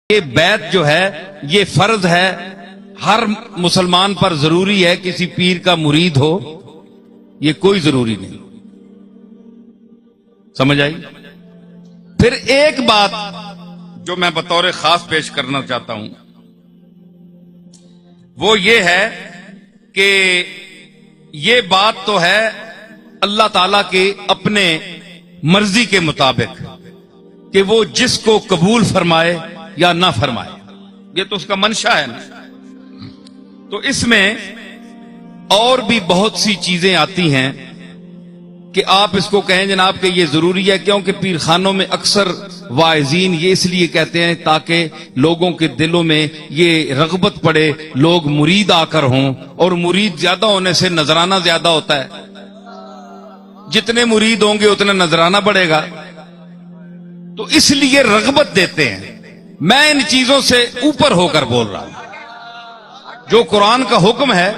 یہ بیعت جو ہے یہ فرض ہے، ہر مسلمان پر ضروری ہے، کسی پیر کا مرید ہو یہ کوئی ضروری نہیں. سمجھ آئی؟ پھر ایک بات جو میں بطور خاص پیش کرنا چاہتا ہوں وہ یہ ہے کہ یہ بات تو ہے اللہ تعالی کے اپنے مرضی کے مطابق کہ وہ جس کو قبول فرمائے یا نہ فرمائے، یہ تو اس کا منشا ہے نا. تو اس میں اور بھی بہت سی چیزیں آتی ہیں کہ آپ اس کو کہیں جناب کہ یہ ضروری ہے، کیونکہ پیر خانوں میں اکثر واعظین یہ اس لیے کہتے ہیں تاکہ لوگوں کے دلوں میں یہ رغبت پڑے، لوگ مرید آ کر ہوں، اور مرید زیادہ ہونے سے نذرانہ زیادہ ہوتا ہے، جتنے مرید ہوں گے اتنا نذرانہ بڑھے گا، تو اس لیے رغبت دیتے ہیں. میں ان چیزوں سے اوپر ہو کر بول رہا ہوں، جو قرآن کا حکم ہے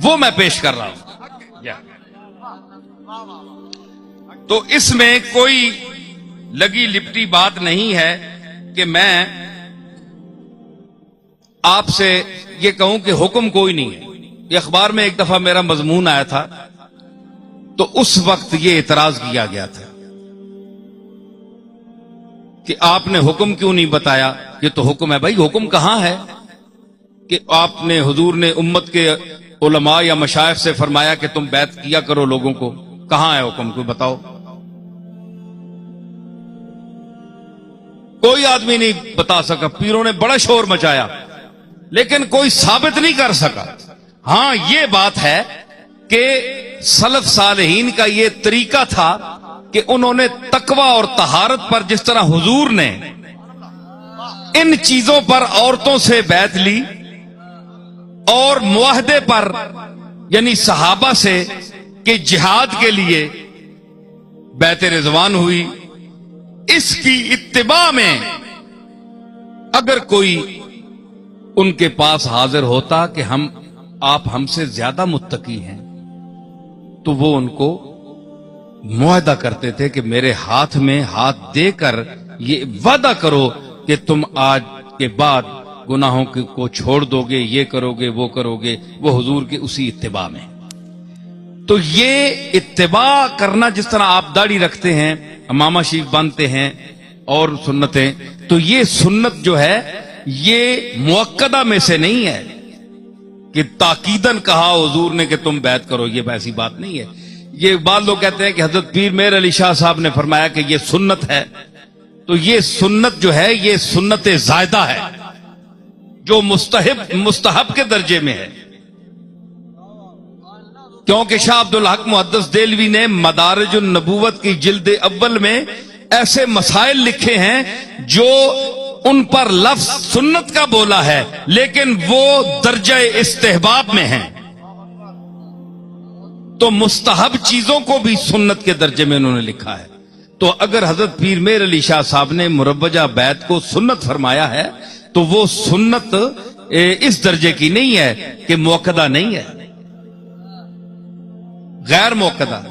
وہ میں پیش کر رہا ہوں. تو اس میں کوئی لگی لپٹی بات نہیں ہے کہ میں آپ سے یہ کہوں کہ حکم کوئی نہیں ہے. یہ اخبار میں ایک دفعہ میرا مضمون آیا تھا تو اس وقت یہ اعتراض کیا گیا تھا کہ آپ نے حکم کیوں نہیں بتایا. یہ تو حکم ہے. بھائی حکم کہاں ہے کہ آپ نے حضور نے امت کے علماء یا مشائخ سے فرمایا کہ تم بیعت کیا کرو لوگوں کو؟ کہاں ہے حکم؟ کو بتاؤ. کوئی آدمی نہیں بتا سکا. پیروں نے بڑا شور مچایا لیکن کوئی ثابت نہیں کر سکا. ہاں یہ بات ہے کہ سلف صالحین کا یہ طریقہ تھا کہ انہوں نے تقوی اور طہارت پر، جس طرح حضور نے ان چیزوں پر عورتوں سے بیعت لی اور معاہدے پر یعنی صحابہ سے کہ جہاد کے لیے بیعت رضوان ہوئی، اس کی اتباع میں اگر کوئی ان کے پاس حاضر ہوتا کہ آپ ہم سے زیادہ متقی ہیں تو وہ ان کو معاہدہ کرتے تھے کہ میرے ہاتھ میں ہاتھ دے کر یہ وعدہ کرو کہ تم آج کے بعد گناہوں کو چھوڑ دو گے، یہ کرو گے، وہ کرو گے. وہ حضور کے اسی اتباع میں. تو یہ اتباع کرنا، جس طرح آپ داڑھی رکھتے ہیں، امامہ شریف باندھتے ہیں اور سنتیں، تو یہ سنت جو ہے یہ مؤکدہ میں سے نہیں ہے کہ تاکیداً کہا حضور نے کہ تم بیعت کرو. یہ ایسی بات نہیں ہے. یہ بعض لوگ کہتے ہیں کہ حضرت پیر میر علی شاہ صاحب نے فرمایا کہ یہ سنت ہے. تو یہ سنت جو ہے یہ سنت زائدہ ہے جو مستحب کے درجے میں ہے، کیونکہ شاہ عبد الحق محدث دہلوی نے مدارج النبوت کی جلد اول میں ایسے مسائل لکھے ہیں جو ان پر لفظ سنت کا بولا ہے لیکن وہ درجہ استحباب میں ہیں. تو مستحب چیزوں کو بھی سنت کے درجے میں انہوں نے لکھا ہے. تو اگر حضرت پیر میر علی شاہ صاحب نے مروجہ بیعت کو سنت فرمایا ہے تو وہ سنت اس درجے کی نہیں ہے کہ موقدہ نہیں ہے، غیر موقدہ.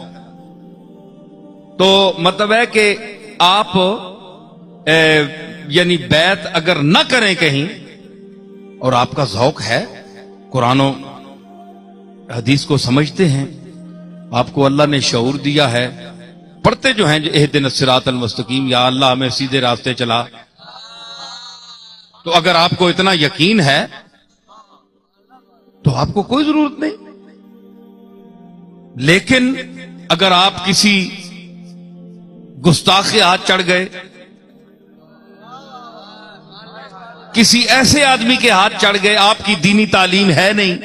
تو مطلب ہے کہ آپ یعنی بیعت اگر نہ کریں کہیں اور آپ کا ذوق ہے، قرآن و حدیث کو سمجھتے ہیں، آپ کو اللہ نے شعور دیا ہے، پڑھتے جو ہیں اہدنا الصراط المستقیم، یا اللہ ہمیں سیدھے راستے چلا، تو اگر آپ کو اتنا یقین ہے تو آپ کو کوئی ضرورت نہیں. لیکن اگر آپ کسی گستاخ کے ہاتھ چڑھ گئے، کسی ایسے آدمی کے ہاتھ چڑھ گئے، آپ کی دینی تعلیم ہے نہیں،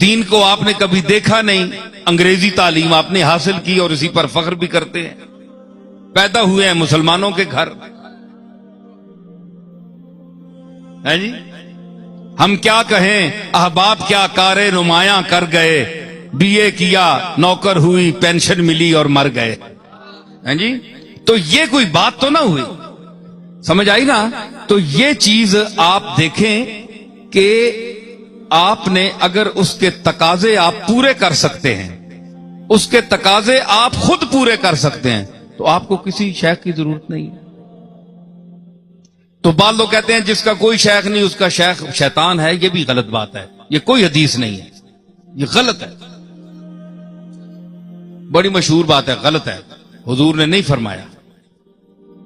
دین کو آپ نے کبھی دیکھا نہیں، انگریزی تعلیم آپ نے حاصل کی اور اسی پر فخر بھی کرتے ہیں، پیدا ہوئے ہیں مسلمانوں کے گھر ہے جی. ہم کیا کہیں، احباب کیا کارے نمایاں کر گئے، بی اے کیا نوکر ہوئی، پینشن ملی اور مر گئے ہیں جی. تو یہ کوئی بات تو نہ ہوئی. سمجھ آئی نا؟ تو یہ چیز آپ دیکھیں کہ آپ نے اگر اس کے تقاضے آپ پورے کر سکتے ہیں، اس کے تقاضے آپ خود پورے کر سکتے ہیں، تو آپ کو کسی شیخ کی ضرورت نہیں ہے. تو بعض لوگ کہتے ہیں جس کا کوئی شیخ نہیں اس کا شیخ شیطان ہے، یہ بھی غلط بات ہے، یہ کوئی حدیث نہیں ہے، یہ غلط ہے، بڑی مشہور بات ہے، غلط ہے، حضور نے نہیں فرمایا۔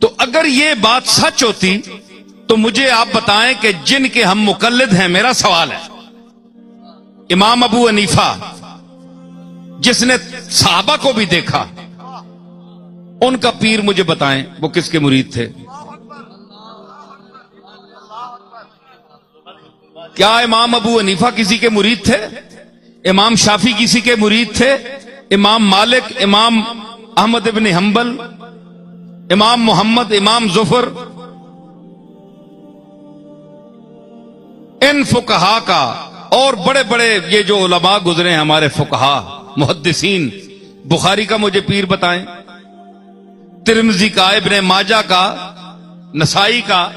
تو اگر یہ بات سچ ہوتی تو مجھے آپ بتائیں کہ جن کے ہم مقلد ہیں، میرا سوال ہے، امام ابو حنیفہ جس نے صحابہ کو بھی دیکھا، ان کا پیر مجھے بتائیں وہ کس کے مرید تھے؟ کیا امام ابو حنیفہ کسی کے مرید تھے؟ امام شافعی کسی کے مرید تھے؟ امام مالک، امام احمد ابن حنبل، امام محمد، امام ظفر، ان فقہا کا، اور بڑے بڑے یہ جو علماء گزرے ہیں ہمارے فقہا محدثین، بخاری کا مجھے پیر بتائیں، ترمذی کا، ابن ماجہ کا، نسائی کا،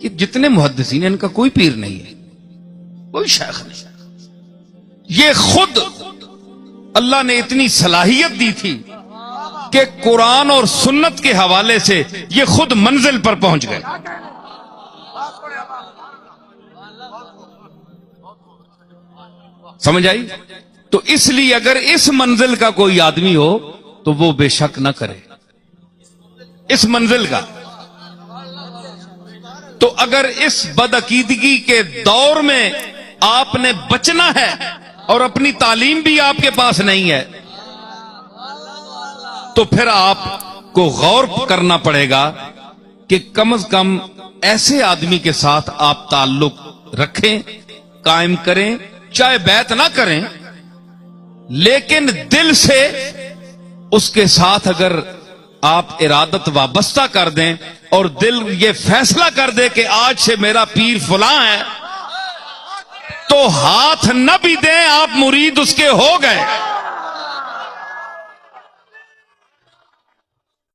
یہ جتنے محدثین ہیں ان کا کوئی پیر نہیں ہے، کوئی شیخ نہیں۔ یہ خود اللہ نے اتنی صلاحیت دی تھی کہ قرآن اور سنت کے حوالے سے یہ خود منزل پر پہنچ گئے۔ سمجھ آئی؟ تو اس لیے اگر اس منزل کا کوئی آدمی ہو تو وہ بے شک نہ کرے اس منزل کا۔ تو اگر اس بدعقیدگی کے دور میں آپ نے بچنا ہے اور اپنی تعلیم بھی آپ کے پاس نہیں ہے تو پھر آپ کو غور کرنا پڑے گا کہ کم از کم ایسے آدمی کے ساتھ آپ تعلق رکھیں، قائم کریں، چاہے بیعت نہ کریں، لیکن دل سے اس کے ساتھ اگر آپ ارادت وابستہ کر دیں اور دل یہ فیصلہ کر دے کہ آج سے میرا پیر فلاں ہے، تو ہاتھ نہ بھی دیں، آپ مرید اس کے ہو گئے۔